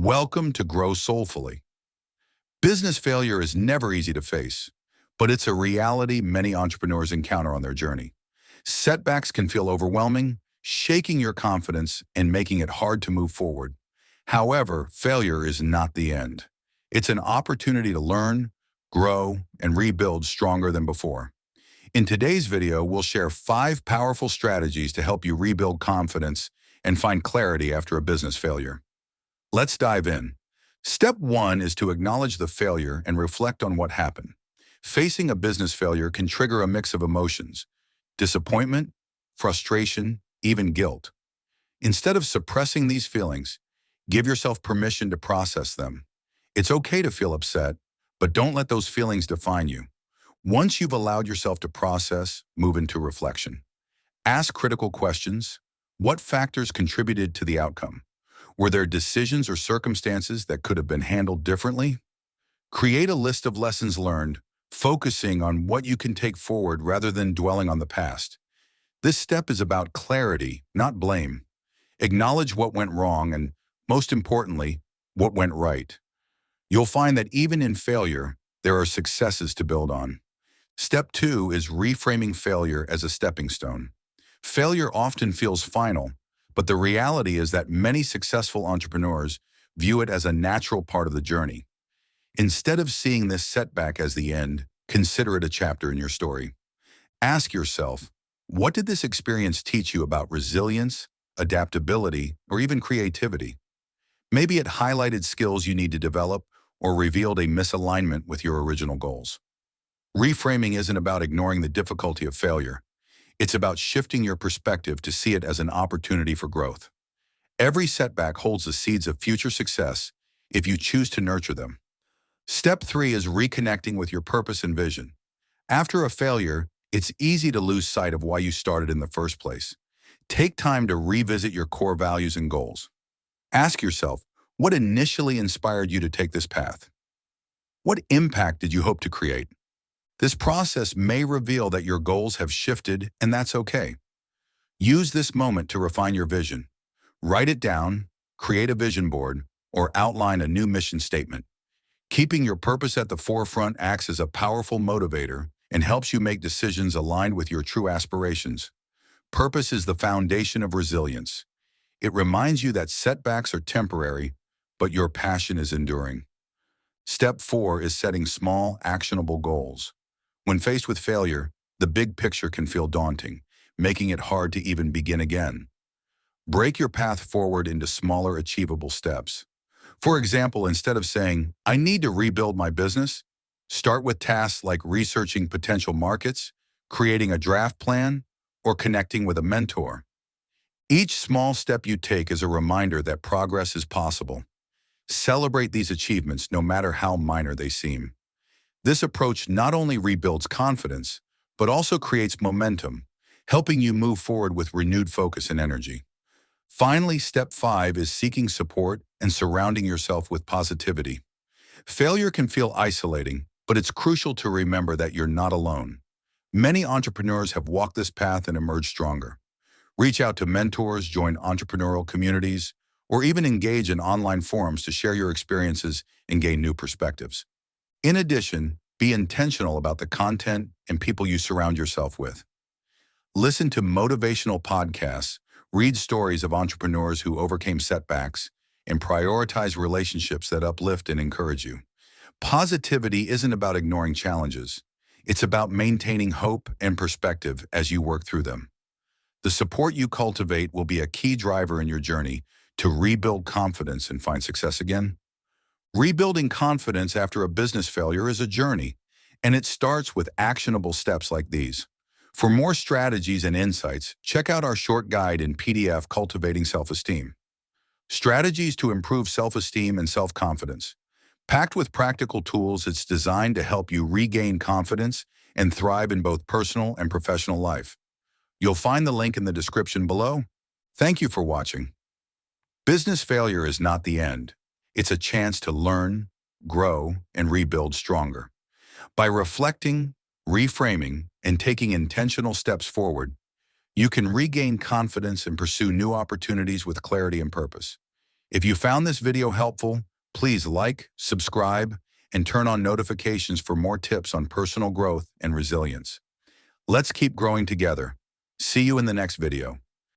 Welcome to Grow Soulfully. Business failure is never easy to face, but it's a reality many entrepreneurs encounter on their journey. Setbacks can feel overwhelming, shaking your confidence and making it hard to move forward. However, failure is not the end. It's an opportunity to learn, grow, and rebuild stronger than before. In today's video, we'll share 5 powerful strategies to help you rebuild confidence and find clarity after a business failure. Let's dive in. Step 1 is to acknowledge the failure and reflect on what happened. Facing a business failure can trigger a mix of emotions: disappointment, frustration, even guilt. Instead of suppressing these feelings, give yourself permission to process them. It's okay to feel upset, but don't let those feelings define you. Once you've allowed yourself to process, move into reflection. Ask critical questions. What factors contributed to the outcome? Were there decisions or circumstances that could have been handled differently? Create a list of lessons learned, focusing on what you can take forward rather than dwelling on the past. This step is about clarity, not blame. Acknowledge what went wrong and, most importantly, what went right. You'll find that even in failure, there are successes to build on. Step 2 is reframing failure as a stepping stone. Failure often feels final, but the reality is that many successful entrepreneurs view it as a natural part of the journey. Instead of seeing this setback as the end, consider it a chapter in your story. Ask yourself, what did this experience teach you about resilience, adaptability, or even creativity? Maybe it highlighted skills you need to develop or revealed a misalignment with your original goals. Reframing isn't about ignoring the difficulty of failure. It's about shifting your perspective to see it as an opportunity for growth. Every setback holds the seeds of future success if you choose to nurture them. Step 3 is reconnecting with your purpose and vision. After a failure, it's easy to lose sight of why you started in the first place. Take time to revisit your core values and goals. Ask yourself, what initially inspired you to take this path? What impact did you hope to create? This process may reveal that your goals have shifted, and that's okay. Use this moment to refine your vision. Write it down, create a vision board, or outline a new mission statement. Keeping your purpose at the forefront acts as a powerful motivator and helps you make decisions aligned with your true aspirations. Purpose is the foundation of resilience. It reminds you that setbacks are temporary, but your passion is enduring. Step 4 is setting small, actionable goals. When faced with failure, the big picture can feel daunting, making it hard to even begin again. Break your path forward into smaller, achievable steps. For example, instead of saying, "I need to rebuild my business," start with tasks like researching potential markets, creating a draft plan, or connecting with a mentor. Each small step you take is a reminder that progress is possible. Celebrate these achievements no matter how minor they seem. This approach not only rebuilds confidence, but also creates momentum, helping you move forward with renewed focus and energy. Finally, step 5 is seeking support and surrounding yourself with positivity. Failure can feel isolating, but it's crucial to remember that you're not alone. Many entrepreneurs have walked this path and emerged stronger. Reach out to mentors, join entrepreneurial communities, or even engage in online forums to share your experiences and gain new perspectives. In addition, be intentional about the content and people you surround yourself with. Listen to motivational podcasts, read stories of entrepreneurs who overcame setbacks, and prioritize relationships that uplift and encourage you. Positivity isn't about ignoring challenges. It's about maintaining hope and perspective as you work through them. The support you cultivate will be a key driver in your journey to rebuild confidence and find success again. Rebuilding confidence after a business failure is a journey, and it starts with actionable steps like these. For more strategies and insights, check out our short guide in PDF, Cultivating Self-Esteem. Strategies to improve self-esteem and self-confidence. Packed with practical tools, it's designed to help you regain confidence and thrive in both personal and professional life. You'll find the link in the description below. Thank you for watching. Business failure is not the end. It's a chance to learn, grow, and rebuild stronger. By reflecting, reframing, and taking intentional steps forward, you can regain confidence and pursue new opportunities with clarity and purpose. If you found this video helpful, please like, subscribe, and turn on notifications for more tips on personal growth and resilience. Let's keep growing together. See you in the next video.